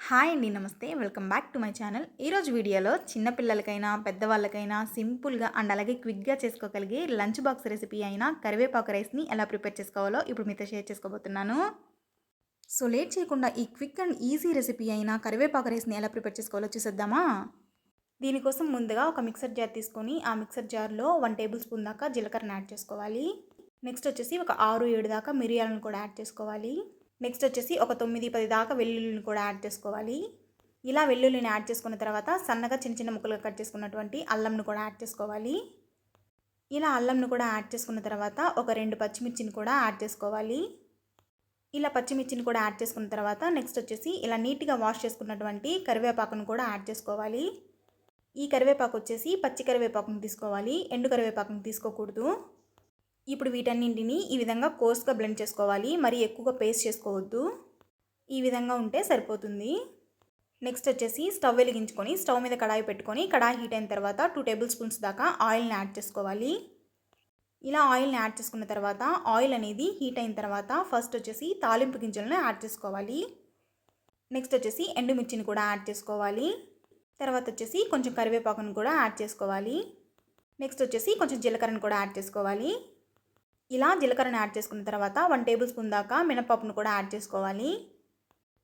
Hi అండి. నమస్తే. Welcome back to my channel. ఈరోజు వీడియోలో చిన్న పిల్లలకైనా, పెద్దవాళ్ళకైనా సింపుల్‌గా అండ్ అలాగే క్విక్‌గా చేసుకోగలిగే లంచ్ బాక్స్ రెసిపీ అయిన కరివేపాకు రైస్‌ని ఎలా ప్రిపేర్ చేసుకోవాలో ఇప్పుడు మీతో షేర్ చేసుకోబోతున్నాను. సో లేట్ చేయకుండా ఈ క్విక్ అండ్ ఈజీ రెసిపీ అయిన కరివేపాకు రైస్‌ని ఎలా ప్రిపేర్ చేసుకోవాలో చూసేద్దామా? దీనికోసం ముందుగా ఒక మిక్సర్ జార్ తీసుకొని ఆ మిక్సర్ జార్‌లో 1 టేబుల్ స్పూన్ దాకా జీలకర్రని యాడ్ చేసుకోవాలి. నెక్స్ట్ వచ్చేసి ఒక 6, 7 దాకా మిరియాలను కూడా యాడ్ చేసుకోవాలి. నెక్స్ట్ వచ్చేసి ఒక 9, 10 దాకా వెల్లుల్లిని కూడా యాడ్ చేసుకోవాలి. ఇలా వెల్లుల్లిని యాడ్ చేసుకున్న తర్వాత సన్నగా చిన్న చిన్న ముక్కలుగా కట్ చేసుకున్నటువంటి అల్లంను కూడా యాడ్ చేసుకోవాలి. ఇలా అల్లంను కూడా యాడ్ చేసుకున్న తర్వాత ఒక 2 పచ్చిమిర్చిని కూడా యాడ్ చేసుకోవాలి. ఇలా పచ్చిమిర్చిని కూడా యాడ్ చేసుకున్న తర్వాత నెక్స్ట్ వచ్చేసి ఇలా నీట్గా వాష్ చేసుకున్నటువంటి కరివేపాకును కూడా యాడ్ చేసుకోవాలి. ఈ కరివేపాకు వచ్చేసి పచ్చి కరివేపాకును తీసుకోవాలి, ఎండు కరివేపాకును తీసుకోకూడదు. ఇప్పుడు వీటన్నింటినీ ఈ విధంగా కోర్స్గా బ్లెండ్ చేసుకోవాలి. మరీ ఎక్కువగా పేస్ట్ చేసుకోవద్దు. ఈ విధంగా ఉంటే సరిపోతుంది. నెక్స్ట్ వచ్చేసి స్టవ్ వెలిగించుకొని స్టవ్ మీద కడాయి పెట్టుకొని కడాయి హీట్ అయిన తర్వాత 2 టేబుల్ స్పూన్స్ దాకా ఆయిల్ని యాడ్ చేసుకోవాలి. ఇలా ఆయిల్ని యాడ్ చేసుకున్న తర్వాత ఆయిల్ అనేది హీట్ అయిన తర్వాత ఫస్ట్ వచ్చేసి తాలింపు గింజలను యాడ్ చేసుకోవాలి. నెక్స్ట్ వచ్చేసి ఎండుమిర్చిని కూడా యాడ్ చేసుకోవాలి. తర్వాత వచ్చేసి కొంచెం కరివేపాకును కూడా యాడ్ చేసుకోవాలి. నెక్స్ట్ వచ్చేసి కొంచెం జీలకర్రను కూడా యాడ్ చేసుకోవాలి. ఇలా జీలకర్రను యాడ్ చేసుకున్న తర్వాత 1 టేబుల్ స్పూన్ దాకా మినపప్పును కూడా యాడ్ చేసుకోవాలి.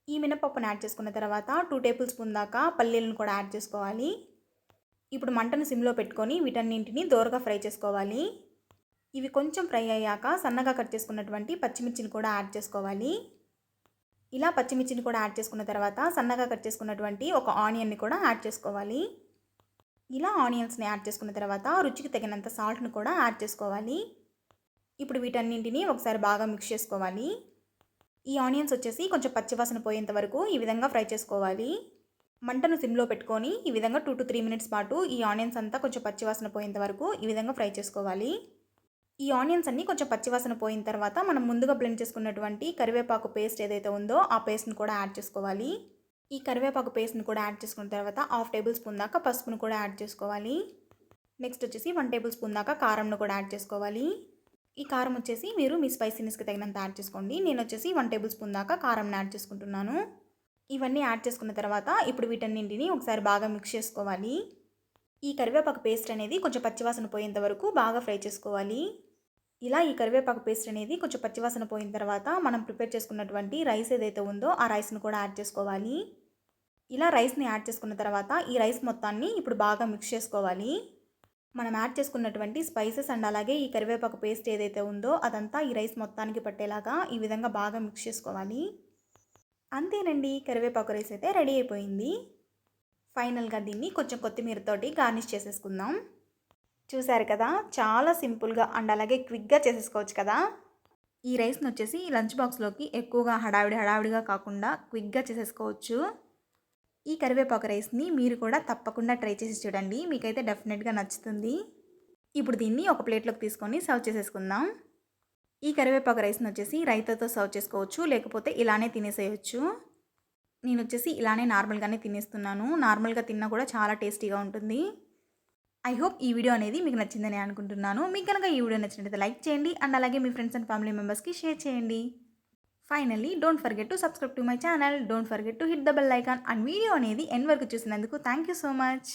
ఈ మినపప్పును యాడ్ చేసుకున్న తర్వాత 2 టేబుల్ స్పూన్ దాకా పల్లీలను కూడా యాడ్ చేసుకోవాలి. ఇప్పుడు మంటను సిమ్లో పెట్టుకొని వీటన్నింటినీ దోరగా ఫ్రై చేసుకోవాలి. ఇవి కొంచెం ఫ్రై అయ్యాక సన్నగా కట్ చేసుకున్నటువంటి పచ్చిమిర్చిని కూడా యాడ్ చేసుకోవాలి. ఇలా పచ్చిమిర్చిని కూడా యాడ్ చేసుకున్న తర్వాత సన్నగా కట్ చేసుకున్నటువంటి ఒక ఆనియన్ని కూడా యాడ్ చేసుకోవాలి. ఇలా ఆనియన్స్ని యాడ్ చేసుకున్న తర్వాత రుచికి తగినంత సాల్ట్ను కూడా యాడ్ చేసుకోవాలి. ఇప్పుడు వీటన్నింటినీ ఒకసారి బాగా మిక్స్ చేసుకోవాలి. ఈ ఆనియన్స్ వచ్చేసి కొంచెం పచ్చివాసన పోయేంత వరకు ఈ విధంగా ఫ్రై చేసుకోవాలి. మంటను సిమ్లో పెట్టుకొని ఈ విధంగా 2 to 3 మినిట్స్ పాటు ఈ ఆనియన్స్ అంతా కొంచెం పచ్చివాసన పోయేంత వరకు ఈ విధంగా ఫ్రై చేసుకోవాలి. ఈ ఆనియన్స్ అన్నీ కొంచెం పచ్చివాసన పోయిన తర్వాత మనం ముందుగా బ్లెండ్ చేసుకున్నటువంటి కరివేపాకు పేస్ట్ ఏదైతే ఉందో ఆ పేస్ట్ని కూడా యాడ్ చేసుకోవాలి. ఈ కరివేపాకు పేస్ట్ని కూడా యాడ్ చేసుకున్న తర్వాత 1/2 టేబుల్ స్పూన్ దాకా పసుపును కూడా యాడ్ చేసుకోవాలి. నెక్స్ట్ వచ్చేసి 1 టేబుల్ స్పూన్ దాకా కారంను కూడా యాడ్ చేసుకోవాలి. ఈ కారం వచ్చేసి మీరు మీ స్పైసీనెస్కి తగినంత యాడ్ చేసుకోండి. నేను వచ్చేసి 1 టేబుల్ స్పూన్ దాకా కారంని యాడ్ చేసుకుంటున్నాను. ఇవన్నీ యాడ్ చేసుకున్న తర్వాత ఇప్పుడు వీటన్నింటినీ ఒకసారి బాగా మిక్స్ చేసుకోవాలి. ఈ కరివేపాకు పేస్ట్ అనేది కొంచెం పచ్చివాసన పోయేంత వరకు బాగా ఫ్రై చేసుకోవాలి. ఇలా ఈ కరివేపాకు పేస్ట్ అనేది కొంచెం పచ్చివాసన పోయిన తర్వాత మనం ప్రిపేర్ చేసుకున్నటువంటి రైస్ ఏదైతే ఉందో ఆ రైస్ను కూడా యాడ్ చేసుకోవాలి. ఇలా రైస్ని యాడ్ చేసుకున్న తర్వాత ఈ రైస్ మొత్తాన్ని ఇప్పుడు బాగా మిక్స్ చేసుకోవాలి. మనం యాడ్ చేసుకున్నటువంటి స్పైసెస్ అండ్ అలాగే ఈ కరివేపాకు పేస్ట్ ఏదైతే ఉందో అదంతా ఈ రైస్ మొత్తానికి పట్టేలాగా ఈ విధంగా బాగా మిక్స్ చేసుకోవాలి. అంతేనండి, కరివేపాకు రైస్ అయితే రెడీ అయిపోయింది. ఫైనల్గా దీన్ని కొంచెం కొత్తిమీరతోటి గార్నిష్ చేసేసుకుందాం. చూసారు కదా, చాలా సింపుల్గా అండ్ అలాగే క్విక్గా చేసేసుకోవచ్చు కదా. ఈ రైస్ని వచ్చేసి లంచ్ బాక్స్లోకి ఎక్కువగా హడావిడిగా కాకుండా క్విక్గా చేసేసుకోవచ్చు. ఈ కరివేపాకు రైస్ని మీరు కూడా తప్పకుండా ట్రై చేసి చూడండి. మీకైతే డెఫినెట్గా నచ్చుతుంది. ఇప్పుడు దీన్ని ఒక ప్లేట్లోకి తీసుకొని సర్వ్ చేసేసుకుందాం. ఈ కరివేపాకు రైస్ని వచ్చేసి రైతాతో సర్వ్ చేసుకోవచ్చు, లేకపోతే ఇలానే తినేసేయచ్చు. నేను వచ్చేసి ఇలానే నార్మల్గానే తినేస్తున్నాను. నార్మల్గా తిన్నా కూడా చాలా టేస్టీగా ఉంటుంది. ఐ హోప్ ఈ వీడియో అనేది మీకు నచ్చిందని అనుకుంటున్నాను. మీకు కనుక ఈ వీడియో నచ్చినట్లయితే లైక్ చేయండి అండ్ అలాగే మీ ఫ్రెండ్స్ అండ్ ఫ్యామిలీ మెంబర్స్కి షేర్ చేయండి. Finally, don't forget to subscribe to my channel. Don't forget to hit the bell icon and video అనేది ఎండ్ వరకు చూసినందుకు థ్యాంక్ యూ సో మచ్.